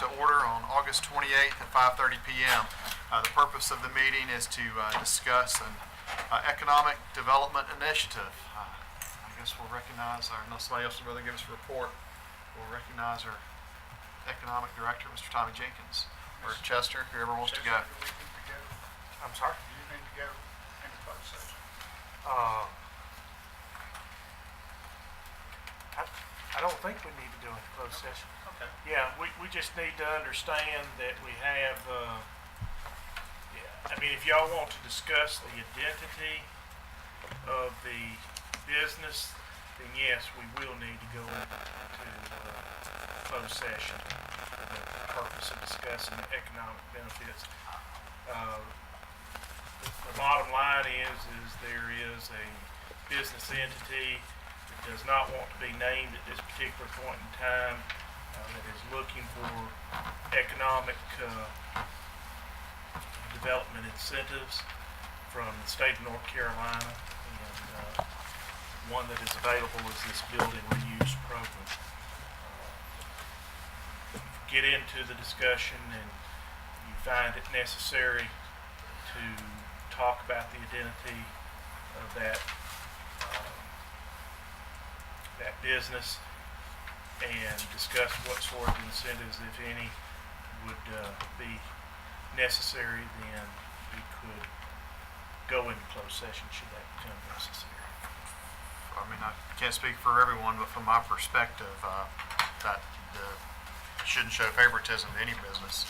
to order on August 28th at 5:30 p.m. The purpose of the meeting is to discuss an economic development initiative. I guess we'll recognize unless somebody else would rather give us a report, we'll recognize our economic director, Mr. Tommy Jenkins, or Chester, whoever wants to go. I'm sorry? Do you need to go into closed session? I don't think we need to go into closed session. Okay. Yeah, we just need to understand that we have, I mean, if y'all want to discuss the identity of the business, then yes, we will need to go into closed session for the purpose of discussing the economic benefits. The bottom line is there is a business entity that does not want to be named at this particular point in time, that is looking for economic development incentives from the state of North Carolina, and one that is available is this building reuse program. Get into the discussion and you find it necessary to talk about the identity of that business and discuss what sort of incentives, if any, would be necessary, then we could go into closed session should that become necessary. I mean, I can't speak for everyone, but from my perspective, that shouldn't show favoritism to any business.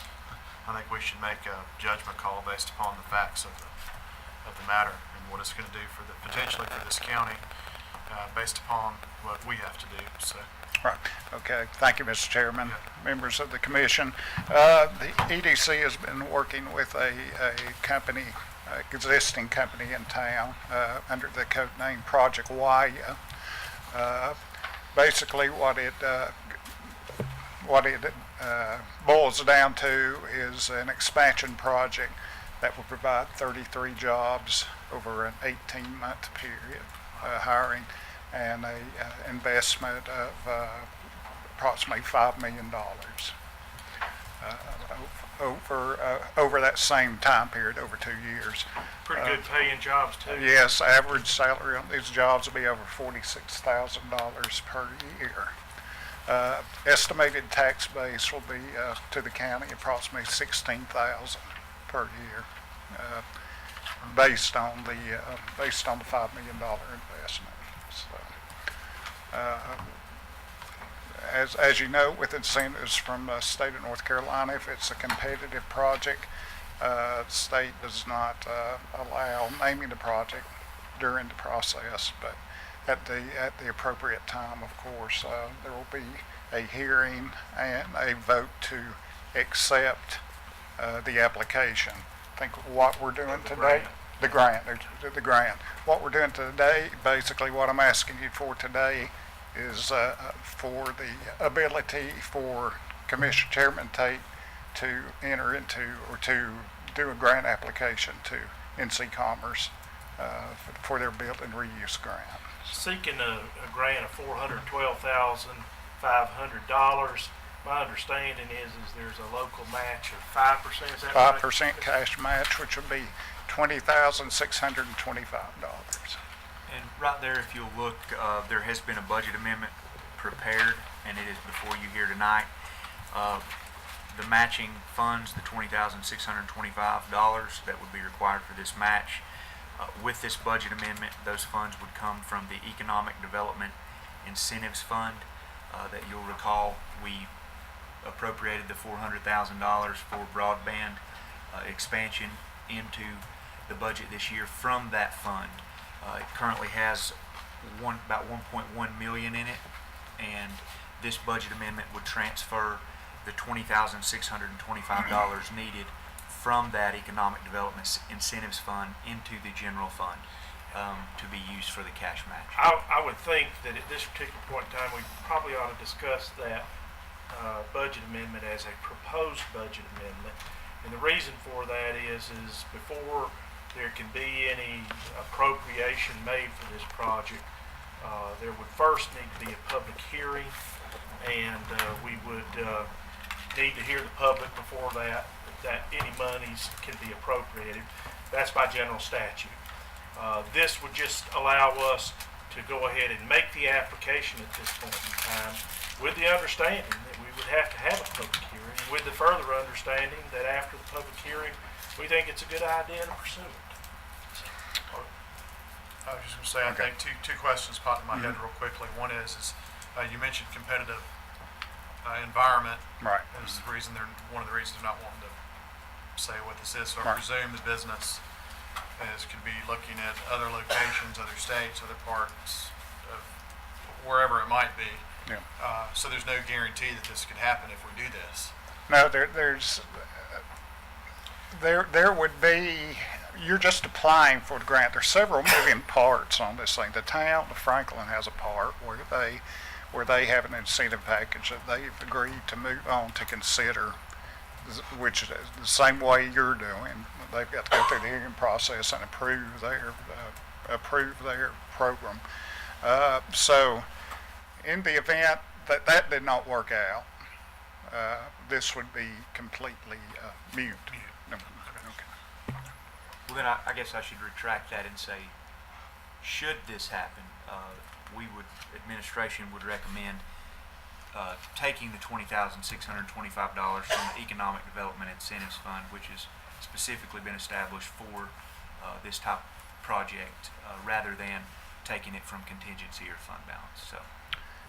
I think we should make a judgment call based upon the facts of the matter and what it's going to do for potentially for this county, based upon what we have to do. So. Right. Okay. Thank you, Mr. Chairman. Yeah. Members of the commission. The EDC has been working with a company, existing company in town, under the code name Project Waya. Basically, what it boils down to is an expansion project that will provide 33 jobs over an 18-month period, hiring and a investment of approximately $5 million over that same time period, over 2 years. Pretty good paying jobs too. Yes, average salary on these jobs will be over $46,000 per year. Estimated tax base will be to the county approximately $16,000 per year, based on the $5 million investment. So, as you know, with incentives from the state of North Carolina, if it's a competitive project, the state does not allow naming the project during the process, but at the appropriate time, of course, there will be a hearing and a vote to accept the application. I think what we're doing today, the grant. What we're doing today, basically what I'm asking you for today is for the ability for Commission Chairman Tate to enter into or to do a grant application to NC Commerce for their building reuse grant. Seeking a grant of $412,500. My understanding is there's a local match of 5%. Is that 5% right? cash match, which would be $20,625. And right there, if you'll look, there has been a budget amendment prepared, and it is before you here tonight. The matching funds, the $20,625 that would be required for this match. With this budget amendment, those funds would come from the Economic Development Incentives Fund that you'll recall we appropriated the $400,000 for broadband expansion into the budget this year from that fund. It currently has about $1.1 million in it, and this budget amendment would transfer the $20,625 needed from that Economic Development Incentives Fund into the general fund to be used for the cash match. I would think that at this particular point in time, we probably ought to discuss that budget amendment as a proposed budget amendment. And the reason for that is before there can be any appropriation made for this project, there would first need to be a public hearing, and we would need to hear the public before that any monies can be appropriated. That's by general statute. This would just allow us to go ahead and make the application at this point in time with the understanding that we would have to have a public hearing, with the further understanding that after the public hearing, we think it's a good idea to pursue it. I was just going to say, I Okay. think two questions popped in my head real quickly. One is you mentioned competitive environment Right. as the reason one of the reasons they're not wanting to say what this is. So I Right. presume the business could be looking at other locations, other states, other parts of wherever it might be. Yeah. So there's no guarantee that this could happen if we do this. No, there would be, you're just applying for the grant. There's several moving parts on this thing. The town of Franklin has a part where they have an incentive package that they've agreed to move on to consider, which is the same way you're doing. They've got to go through the hearing process and approve their program. So in the event that that did not work out, this would be completely mute. No, okay. Well, then I guess I should retract that and say, should this happen, administration would recommend taking the $20,625 from the Economic Development Incentives Fund, which has specifically been established for this type of project, rather than taking it from contingency or fund balance. So,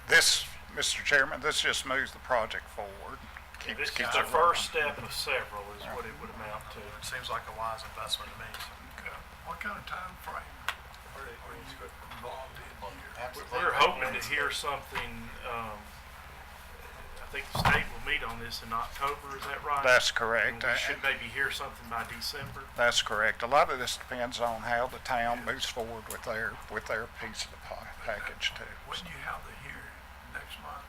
This, Mr. Chairman, this just moves the project forward. This is Keeps the it first step of several is what it would amount to. It seems like a wise investment to me. What kind of time frame are you involved in here? We're hoping to hear something, I think the state will meet on this in October, is that right? That's And correct. we should maybe hear something by December. That's correct. A lot of this depends on how the town moves forward with their piece of the package too. When you have the hearing next month,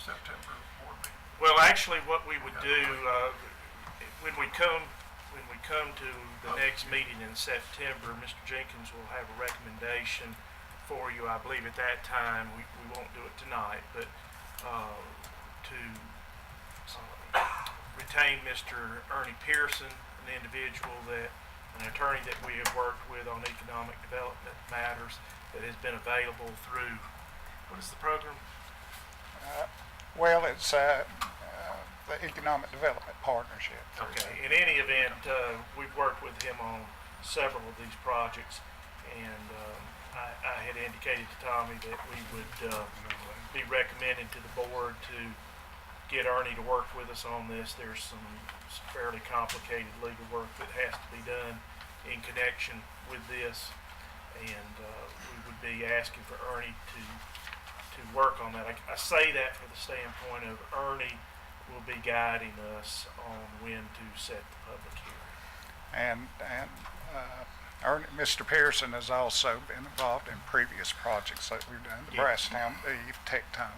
September board meeting? Well, actually, what we would do, when we come to the next meeting in September, Mr. Jenkins will have a recommendation for you. I believe at that time, we won't do it tonight, but to retain Mr. Ernie Pearson, an attorney that we have worked with on economic development matters, that has been available through, what is the program? Well, it's the Economic Development Partnership. Okay, in any event, we've worked with him on several of these projects, and I had indicated to Tommy that we would be recommending to the board to get Ernie to work with us on this. There's some fairly complicated legal work that has to be done in connection with this, and we would be asking for Ernie to work on that. I say that for the standpoint of Ernie will be guiding us on when to set the public hearing. And Mr. Pearson has also been involved in previous projects that we've done, the Yes. Brasstown Beef, Tectone,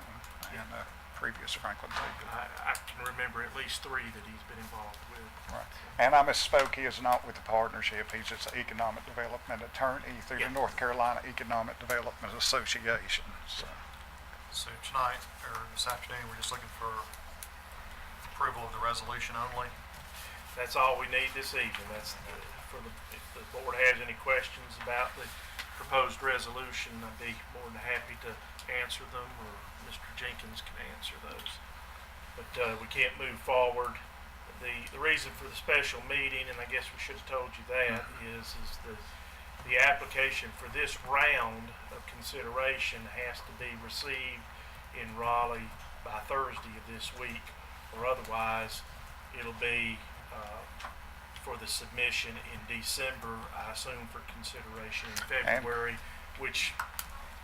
and previous Franklin Beef. I can remember at least 3 that he's been involved with. Right. And I misspoke, he is not with the partnership, he's just an economic development attorney through Yeah. the North Carolina Economic Development Association. So tonight, or this afternoon, we're just looking for approval of the resolution only. That's all we need this evening. If the board has any questions about the proposed resolution, I'd be more than happy to answer them, or Mr. Jenkins can answer those. But we can't move forward. The reason for the special meeting, and I guess we should have told you that, is the application for this round of consideration has to be received in Raleigh by Thursday of this week, or otherwise it'll be for the submission in December, I assume for consideration in February, which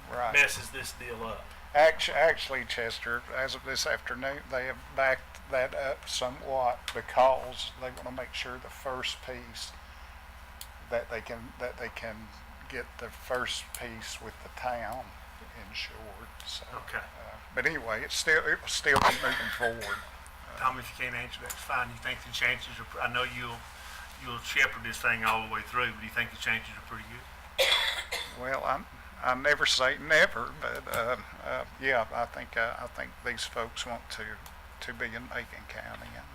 Right. messes this deal up. Actually, Chester, as of this afternoon, they have backed that up somewhat because they want to make sure the first piece that they can get the first piece with the town insured. So, Okay. but anyway, it will still be moving forward. Tom, if you can't answer that, it's fine. You think the chances are, I know you'll shepherd this thing all the way through, but do you think the chances are pretty good? Well, I never say never, but yeah, I think these folks want to to be in Macon County. And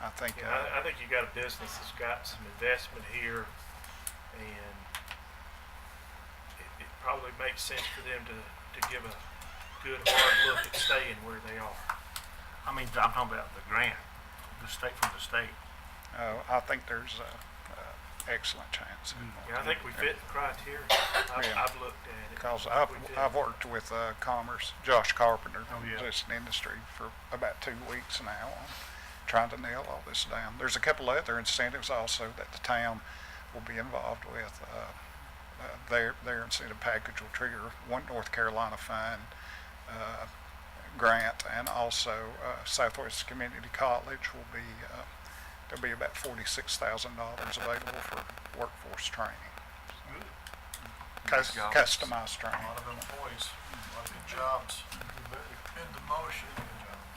I think I think you got a business that's got some investment here, and it probably makes sense for them to give a good hard look at staying where they are. I mean, I'm talking about the grant, the state, from the state. I think there's excellent chance. Yeah, I think we fit the criteria. Yeah. I've looked at it. Because I think we fit. I've worked with Commerce, Josh Carpenter, Oh, yeah. this industry for about 2 weeks now on trying to nail all this down. There's a couple other incentives also that the town will be involved with. Their incentive package will trigger one North Carolina fund grant, and also Southwest Community College will be there'll be about $46,000 available for workforce training, customized A training. lot of employees, a lot of good jobs. In the motion,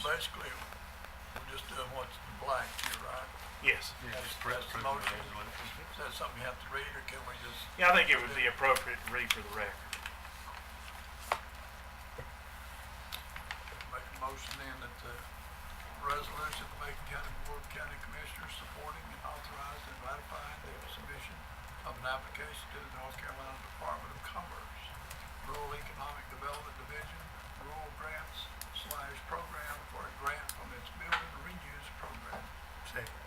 basically, we're just doing what's in black here, right? Yes. That's the motion. Is that something you have to read, or can we just? Yeah, I think it would be appropriate to read for the record. Make a motion then that the resolution of the Macon County Board of County Commissioners supporting and authorizing and ratifying the submission of an application to the North Carolina Department of Commerce, Rural Economic Development Division, Rural Grants / Program for a grant from its Building Reuse Program. Second.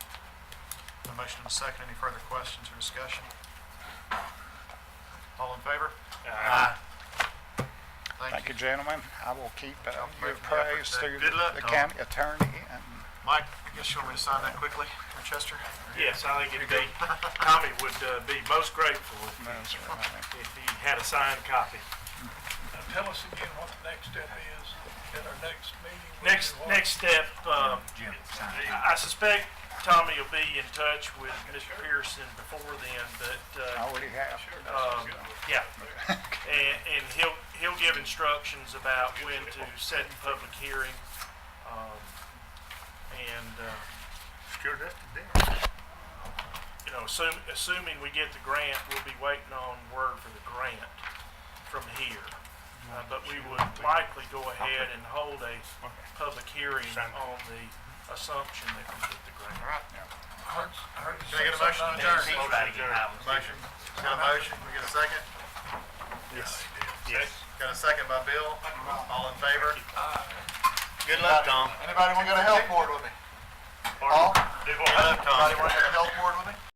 A motion and a second. Any further questions or discussion? All in favor? Thank you, gentlemen. I will keep you Making the appraised effort. through Good luck, the Tom. county attorney, and Mike, I guess you want me to sign that quickly, or Chester? Yes, I think it'd be, Tommy would be most grateful that's right. if he had a signed copy. Now, tell us again what the next step is at our next meeting. Next step, Jim, sign. I suspect Tommy will be in touch with Mr. Pearson before then, but, I already have. yeah. And he'll give instructions about when to set the public hearing, and, Sure, that's the deal. you know, assuming we get the grant, we'll be waiting on word for the grant from here. But we would likely go ahead and hold a public hearing on the assumption that we get the grant. All right. I heard you Can I get a say motion to something adjourn? about- Motion. Got a motion? Can we get a second? Yes. Yes. Got a second by Bill. All in favor? Good luck, Tom. Anybody want to go to health board with me? Paul? Anybody want to go to health board with me?